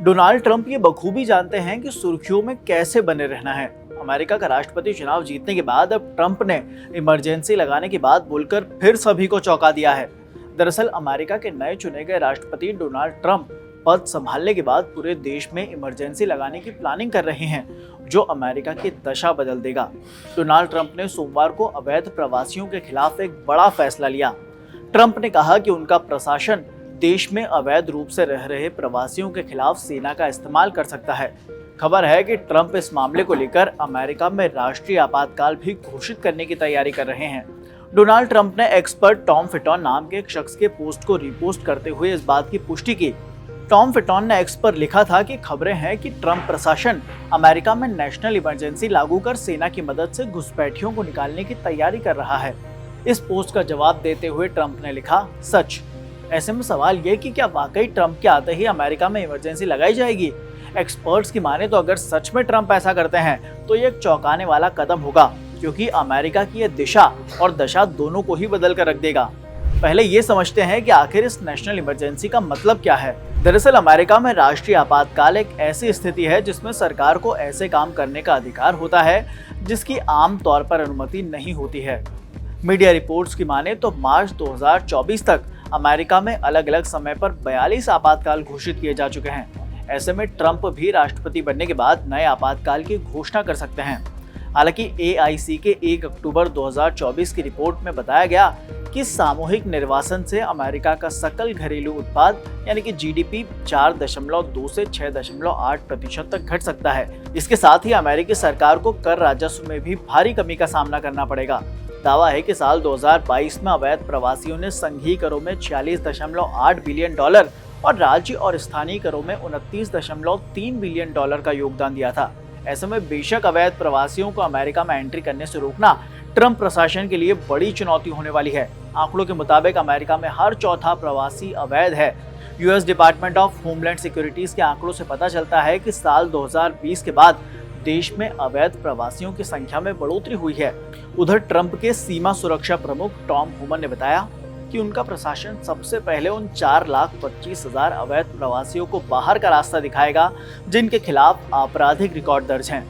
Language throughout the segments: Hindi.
डोनाल्ड ट्रंप ये बखूबी जानते हैं कि सुर्खियों में कैसे बने रहना है। अमेरिका का राष्ट्रपति चुनाव जीतने के बाद अब ट्रंप ने इमरजेंसी लगाने की बात बोलकर फिर सभी को चौंका दिया है। दरअसल अमेरिका के नए चुने गए राष्ट्रपति डोनाल्ड ट्रंप पद संभालने के बाद पूरे देश में इमरजेंसी लगाने की प्लानिंग कर रहे हैं, जो अमेरिका की दशा बदल देगा। डोनाल्ड ट्रंप ने सोमवार को अवैध प्रवासियों के खिलाफ एक बड़ा फैसला लिया। ट्रंप ने कहा कि उनका प्रशासन देश में अवैध रूप से रह रहे प्रवासियों के खिलाफ सेना का इस्तेमाल कर सकता है। खबर है कि ट्रंप इस मामले को लेकर अमेरिका में राष्ट्रीय आपातकाल भी घोषित करने की तैयारी कर रहे हैं। डोनाल्ड ट्रंप ने एक्सपर्ट टॉम फिटॉन नाम के एक शख्स के पोस्ट को रिपोस्ट करते हुए इस बात की पुष्टि की। टॉम फिटॉन ने एक्स पर लिखा था कि खबरें हैं कि ट्रंप प्रशासन अमेरिका में नेशनल इमरजेंसी लागू कर सेना की मदद से घुसपैठियों को निकालने की तैयारी कर रहा है। इस पोस्ट का जवाब देते हुए ट्रंप ने लिखा, सच। ऐसे में सवाल ये कि क्या वाकई ट्रंप के आते ही अमेरिका में इमरजेंसी लगाई जाएगी? एक्सपर्ट्स की माने तो अगर सच में ट्रंप ऐसा करते हैं तो ये एक चौंकाने वाला कदम होगा, क्योंकि अमेरिका की ये दिशा और दशा दोनों को ही बदल कर रख देगा। पहले ये समझते हैं कि आखिर इस नेशनल इमरजेंसी का मतलब क्या है। दरअसल अमेरिका में राष्ट्रीय आपातकाल एक ऐसी स्थिति है जिसमें सरकार को ऐसे काम करने का अधिकार होता है जिसकी आम तौर पर अनुमति नहीं होती है। मीडिया रिपोर्ट्स की माने तो मार्च 2024 तक अमेरिका में अलग अलग समय पर 42 आपातकाल घोषित किए जा चुके हैं। ऐसे में ट्रंप भी राष्ट्रपति बनने के बाद नए आपातकाल की घोषणा कर सकते हैं। हालांकि AIC के 1 अक्टूबर 2024 की रिपोर्ट में बताया गया कि सामूहिक निर्वासन से अमेरिका का सकल घरेलू उत्पाद यानी कि GDP 4.2 से 6.8% तक घट सकता है। इसके साथ ही अमेरिकी सरकार को कर राजस्व में भी भारी कमी का सामना करना पड़ेगा। दावा है कि साल 2022 में अवैध प्रवासियों ने संघीय करों में $46.8 बिलियन और राज्य और स्थानीय करों में $29.3 बिलियन का योगदान दिया था। ऐसे में बेशक अवैध प्रवासियों को अमेरिका में एंट्री करने से रोकना ट्रंप प्रशासन के लिए बड़ी चुनौती होने वाली है। आंकड़ों के मुताबिक अमेरिका में हर चौथा प्रवासी अवैध है। US department of homeland securities के आंकड़ों से पता चलता है कि साल 2020 के बाद देश में अवैध प्रवासियों की संख्या में बढ़ोतरी हुई है। उधर ट्रंप के सीमा सुरक्षा प्रमुख टॉम होमन ने बताया कि उनका प्रशासन सबसे पहले उन 4,25,000 अवैध प्रवासियों को बाहर का रास्ता दिखाएगा जिनके खिलाफ आपराधिक रिकॉर्ड दर्ज हैं।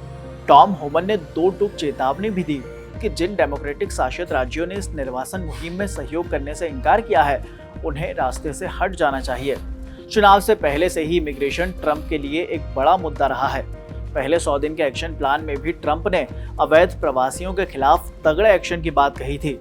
टॉम होमन ने 2 टूक चेतावनी भी दी कि जिन डेमोक्रेटिक शासित राज्यों ने इस निर्वासन मुहिम में सहयोग करने से इनकार किया है, उन्हें रास्ते से हट जाना चाहिए। चुनाव से पहले से ही इमिग्रेशन ट्रंप के लिए एक बड़ा मुद्दा रहा है। पहले 100 दिन के एक्शन प्लान में भी ट्रंप ने अवैध प्रवासियों के खिलाफ तगड़े एक्शन की बात कही थी।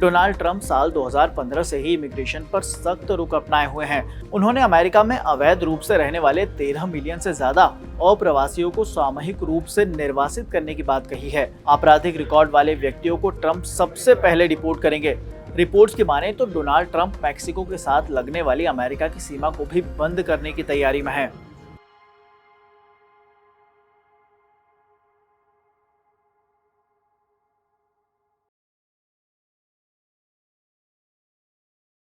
डोनाल्ड ट्रंप साल 2015 से ही इमिग्रेशन पर सख्त रुख अपनाए हुए हैं। उन्होंने अमेरिका में अवैध रूप से रहने वाले 13 मिलियन से ज्यादा अप्रवासियों को सामूहिक रूप से निर्वासित करने की बात कही है। आपराधिक रिकॉर्ड वाले व्यक्तियों को ट्रंप सबसे पहले डिपोर्ट करेंगे। रिपोर्ट्स की माने तो डोनाल्ड ट्रंप मैक्सिको के साथ लगने वाली अमेरिका की सीमा को भी बंद करने की तैयारी में है।